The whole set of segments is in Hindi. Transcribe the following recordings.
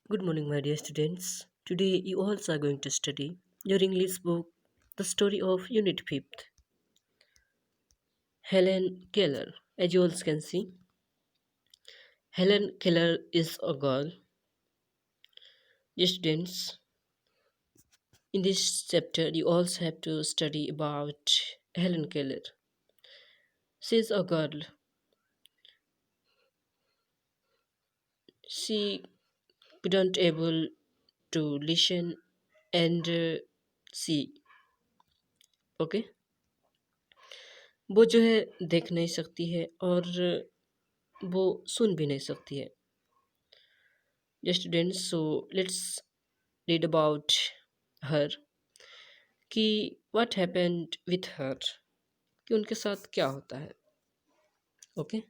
Good morning, my dear students. Today, you all are going to study your English book, The Story of Unit 5th, Helen Keller. As you all can see, Helen Keller is a girl. Dear students, in this chapter, you also have to study about Helen Keller. She is a girl. She couldn't able to listen and see. Okay, वो जो है देख नहीं सकती है और वो सुन भी नहीं सकती है. Dear students, so let's read about her कि what happened with her कि उनके साथ क्या होता है. Okay,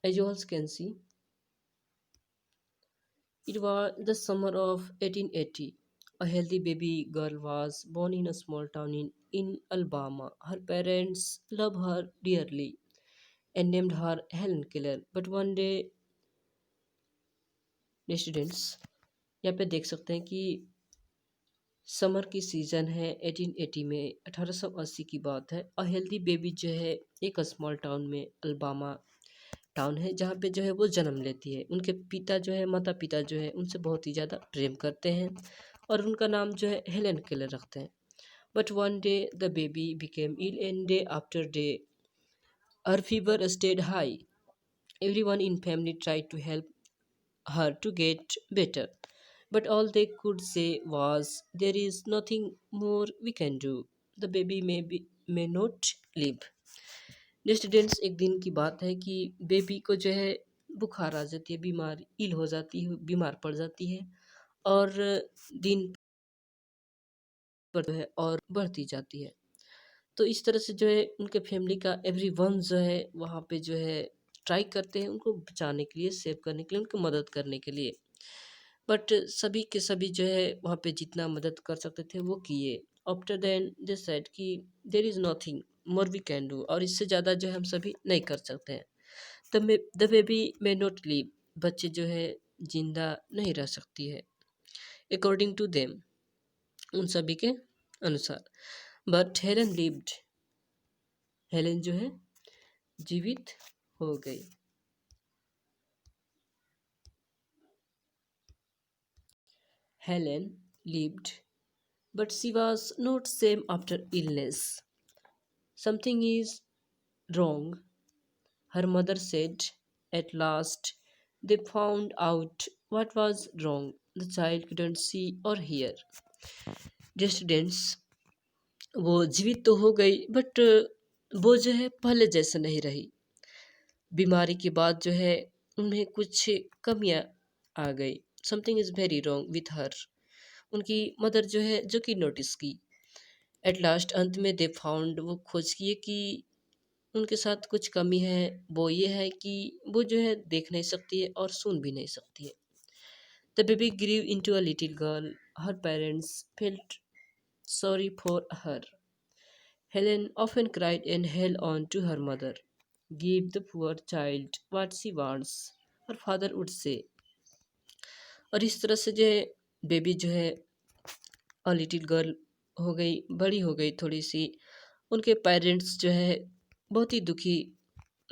as you all can see, it was the summer of 1880. A healthy baby girl was born in a small town in Alabama. Her parents loved her dearly and named her Helen Keller. But one day, the students यहाँ पे देख सकते हैं कि समर की सीज़न है 1880 में 1880 की बात है. अ हेल्दी बेबी जो है एक स्मॉल टाउन में अल्बामा टाउन है जहाँ पे जो है वो जन्म लेती है. उनके पिता जो है माता पिता जो है उनसे बहुत ही ज़्यादा प्रेम करते हैं और उनका नाम जो है हेलन केलर रखते हैं. But one day the baby became ill and day after day her fever stayed high. Everyone in family tried to help her to get better. But all they could say was, there is nothing more we can do. The baby may not live. Students एक दिन की बात है कि बेबी को जो है बुखार आ जाती है, बीमार इल हो जाती है, बीमार पड़ जाती है और दिन पर जो है और बढ़ती जाती है. तो इस तरह से जो है उनके फैमिली का एवरीवन जो है वहाँ पे जो है ट्राई करते हैं उनको बचाने के लिए, सेव करने के लिए, उनको मदद करने के लिए. बट सभी के सभी जो है वहाँ पे जितना मदद कर सकते थे वो किए. आफ्टर देन दे सेड कि there is nothing more we can do, और इससे ज़्यादा जो है हम सभी नहीं कर सकते हैं. The baby may not live, बच्चे जो है जिंदा नहीं रह सकती है अकॉर्डिंग टू देम, उन सभी के अनुसार. बट हेलन लिव्ड, हेलन जो है जीवित हो गई. Helen lived, but she was not same after illness. Something is wrong, her mother said. At last, they found out what was wrong. The child couldn't see or hear. Dear students, वो जीवित तो हो गई बट वो जो है पहले जैसे नहीं रही. बीमारी के बाद जो है उन्हें कुछ कमियां आ गई. Something is very wrong with her, उनकी मदर जो है जो कि नोटिस की. एट लास्ट अंत में दे फाउंड, वो खोज किए कि उनके साथ कुछ कमी है. वो ये है कि वो जो है देख नहीं सकती है और सुन भी नहीं सकती है. The baby grew into a little girl. Her parents felt sorry for her. Helen often cried and held on to her mother. Give the poor child what she wants, her father would say. और इस तरह से जो है बेबी जो है अ लिटिल गर्ल हो गई, बड़ी हो गई थोड़ी सी. उनके पेरेंट्स जो है बहुत ही दुखी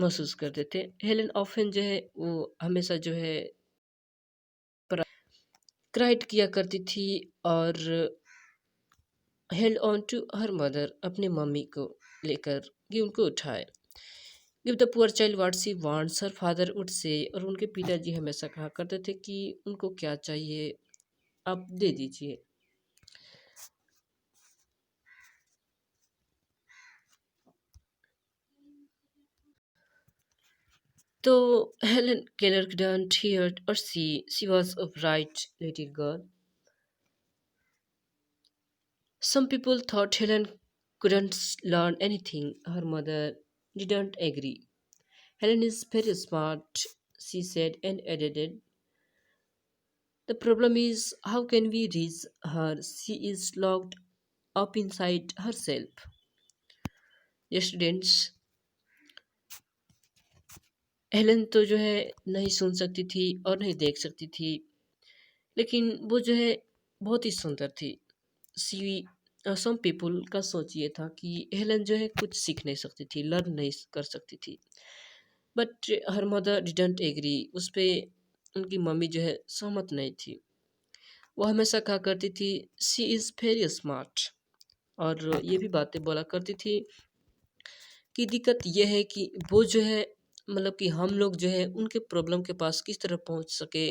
महसूस करते थे. हेलेन ऑफन जो है वो हमेशा जो है क्राइड किया करती थी और held on to her mother, अपने मम्मी को लेकर कि उनको उठाए. Give the poor child what she wants, her father would say. और उनके पिताजी हमेशा कहा करते थे कि उनको क्या चाहिए आप दे दीजिए. तो Helen Keller couldn't hear or see. She was a bright little girl. Some people thought Helen couldn't learn anything. Her mother didn't agree. Helen is very smart, she said, and added, the problem is, how can we reach her? She is locked up inside herself. Yes, students, Helen तो जो है नहीं सुन सकती थी और नहीं देख सकती थी, लेकिन वो जो है बहुत ही सुंदर थी। सी सम पीपल का सोच ये था कि हेलेन जो है कुछ सीख नहीं सकती थी, लर्न नहीं कर सकती थी। But her mother didn't agree, उस पे उनकी मम्मी जो है सहमत नहीं थी। वो हमेशा कहा करती थी शी इज़ वेरी स्मार्ट, और ये भी बातें बोला करती थी कि दिक्कत ये है कि वो जो है मतलब कि हम लोग जो है उनके प्रॉब्लम के पास किस तरह पहुंच सके,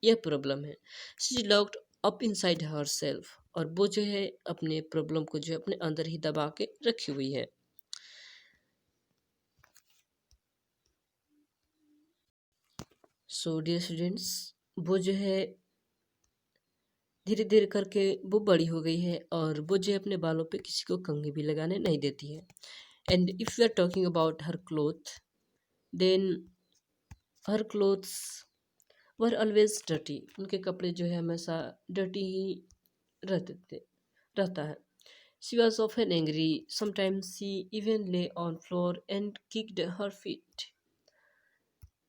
यह प्रॉब्लम है। She locked up inside her self, और वो जो है अपने प्रॉब्लम को जो है अपने अंदर ही दबा के रखी हुई है। सो डियर स्टूडेंट्स, वो जो है धीरे धीरे करके वो बड़ी हो गई है, और वो जो है अपने बालों पे किसी को कंघी भी लगाने नहीं देती है। And if you are talking about her cloth, then her clothes were always dirty, उनके कपड़े जो है हमेशा डर्टी ही रहते थे रहता है। She was often angry, sometimes she even lay on floor and kicked her feet,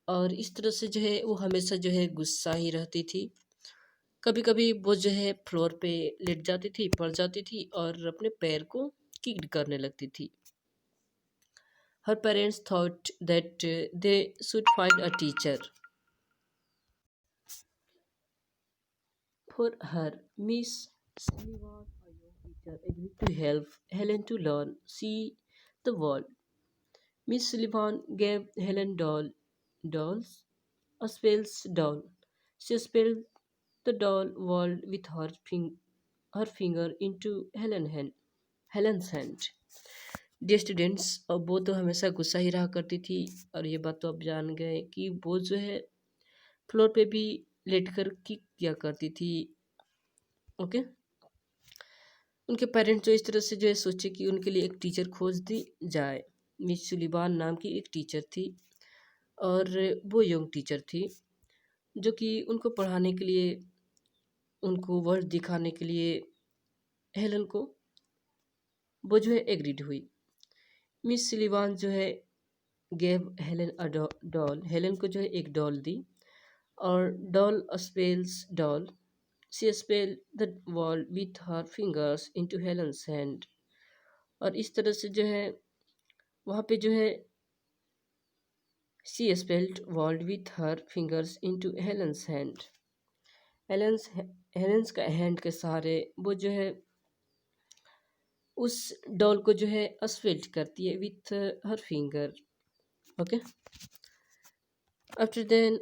और इस तरह से जो है वो हमेशा जो है गुस्सा ही रहती थी। कभी कभी वो जो है फ्लोर पे लेट जाती थी, पड़ जाती थी और अपने पैर को किक्ड करने लगती थी। Her parents thought that they should find a teacher for her. Miss Sullivan, a young teacher, agreed to help Helen to learn, see the world. Miss Sullivan gave Helen dolls, a spell's doll. She spelled the doll world with her finger into Helen's hand. Dear students, अब वो तो हमेशा गुस्सा ही रहा करती थी, और ये बात तो आप जान गए कि वो जो है फ्लोर पे भी लेट कर किक किया करती थी। ओके। उनके पेरेंट्स जो इस तरह से जो है सोचे कि उनके लिए एक टीचर खोज दी जाए। मिस सुलिबान नाम की एक टीचर थी, और वो यंग टीचर थी जो कि उनको पढ़ाने के लिए, उनको वर्ड दिखाने के लिए हेलन को वो जो है एग्रीड हुई। मिस सुलिबान जो है gave Helen a doll, Helen को जो है एक डॉल दी, और doll spells doll, she spell the world with her fingers into Helen's hand, और इस तरह से जो है वहाँ पे जो है she spelled world with her fingers into Helen's hand. Helen's Helen's का हैंड के सहारे वो जो है उस डॉल को जो है स्पेल्ट करती है with her finger. Okay. After then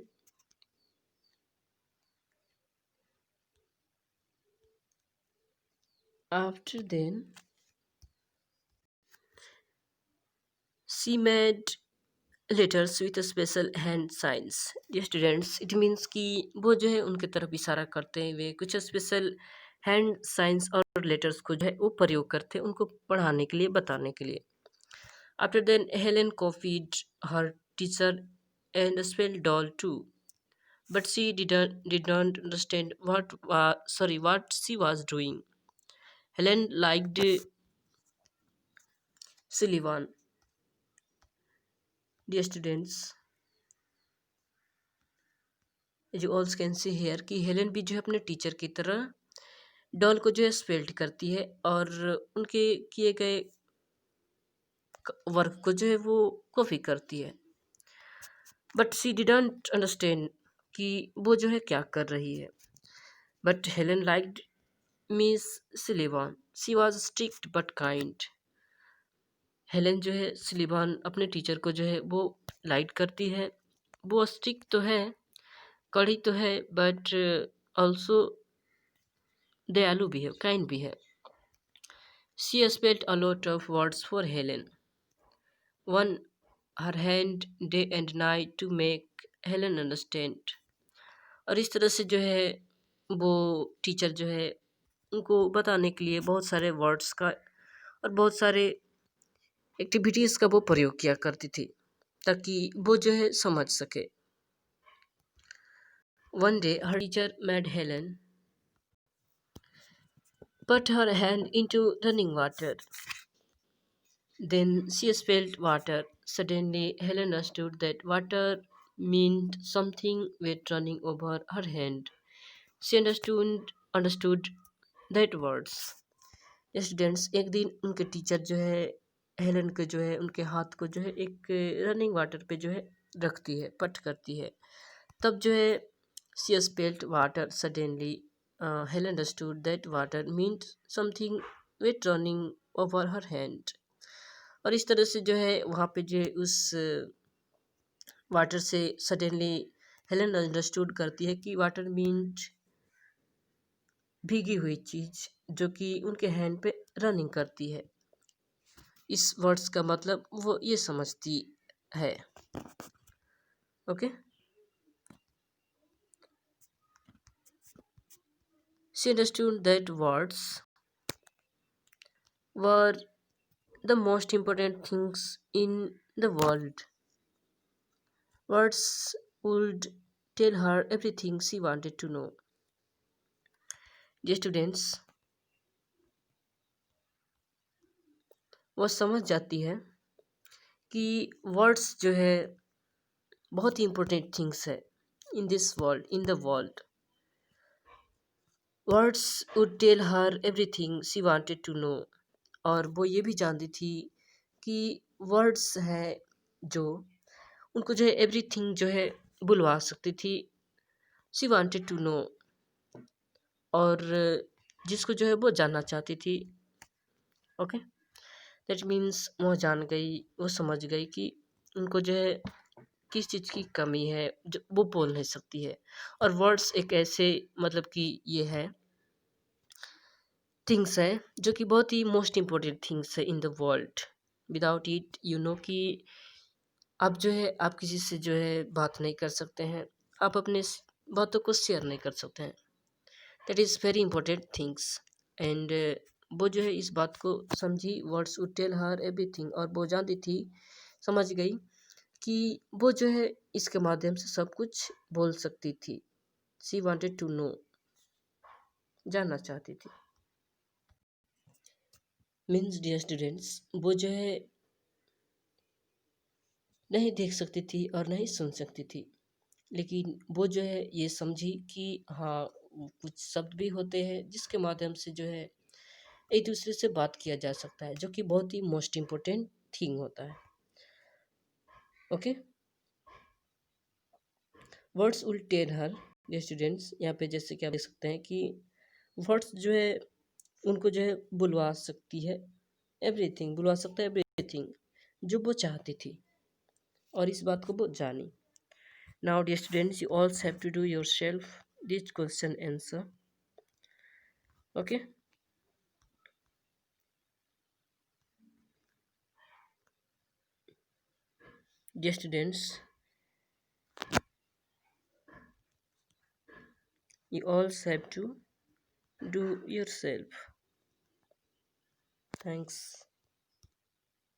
after then she made letters with special hand signs. ये स्टूडेंट्स, इट मीन्स कि वो जो है उनके तरफ इशारा करते हुए कुछ स्पेशल हैंड साइंस और लेटर्स को जो है वो प्रयोग करते हैं उनको पढ़ाने के लिए, बताने के लिए। After then Helen copied her teacher and spell doll too, but she did not understand what she was doing. Helen liked Sullivan. Dear students, you also can see here कि हेलेन भी जो है अपने टीचर की तरह डॉल को जो है स्पेल्ट करती है, और उनके किए गए वर्क को जो है वो कॉपी करती है। बट शी डिडंट अंडरस्टैंड कि वो जो है क्या कर रही है। But Helen liked Miss Sullivan, she was strict but kind. Helen जो है सिलिवान अपने टीचर को जो है वो लाइक करती है। वो स्ट्रिक्ट तो है, कड़ी तो है, बट ऑल्सो दयालु भी है, काइंड भी है। She spelt a lot of words for Helen, one her hand day and night to make Helen understand. और इस तरह से जो है वो टीचर जो है उनको बताने के लिए बहुत सारे वर्ड्स का और बहुत सारे एक्टिविटीज़ का वो प्रयोग किया करती थी ताकि वो जो है समझ सके। One day her teacher made Helen put her hand into running water. Then she spilled water. suddenly Helen understood that water meant something wet running over her hand. She understood that words. Students एक दिन उनके टीचर जो है हेलन के जो है उनके हाथ को जो है एक रनिंग वाटर पे जो है रखती है, पट करती है। तब जो है she spelt water suddenly Helen understood that water meant something with running over her hand. और इस तरह से जो है वहाँ पे जो है उस वाटर से सडनली हेलन अंडरस्टूड करती है कि वाटर मीन्ट भीगी हुई चीज़ जो कि उनके हैंड पे रनिंग करती है। इस वर्ड्स का मतलब वो ये समझती है। Okay, she understood that words were the most important things in the world. Words would tell her everything she wanted to know. ये स्टूडेंट्स वो समझ जाती है कि वर्ड्स जो है बहुत ही इम्पोर्टेंट थिंग्स है in this world, in the world. Words would tell her everything she wanted to know. और वो ये भी जानती थी कि वर्ड्स हैं जो उनको जो है एवरीथिंग जो है बुलवा सकती थी। शी वांटेड टू नो, और जिसको जो है वो जानना चाहती थी। ओके, दैट मीन्स वो जान गई, वो समझ गई कि उनको जो है किस चीज़ की कमी है जो वो बोल नहीं सकती है। और वर्ड्स एक ऐसे मतलब कि ये है थिंग्स है जो कि बहुत ही मोस्ट इम्पोर्टेंट थिंग्स है इन the world. Without it you know कि आप जो है आप किसी से जो है बात नहीं कर सकते हैं, आप अपने बातों को शेयर नहीं कर सकते हैं। That is very important things. And वो जो है इस बात को समझी, words would tell her everything, और वो जानती थी, समझ गई कि वो जो है इसके माध्यम से सब कुछ बोल सकती थी। शी वांटेड टू नो, जानना चाहती थी। मीन्स डियर स्टूडेंट्स वो जो है नहीं देख सकती थी और नहीं सुन सकती थी, लेकिन वो जो है ये समझी कि हाँ कुछ शब्द भी होते हैं जिसके माध्यम से जो है एक दूसरे से बात किया जा सकता है, जो कि बहुत ही मोस्ट इम्पोर्टेंट थिंग होता है। Okay, words will tell her. ये स्टूडेंट्स यहाँ पे जैसे कि आप देख सकते हैं कि वर्ड्स जो है उनको जो है बुलवा सकती है, एवरीथिंग बुलवा सकता है, एवरीथिंग जो वो चाहती थी, और इस बात को वो जानी। Now dear students you also have to do yourself this question answer. Okay, dear students, you also have to do yourself. Thanks.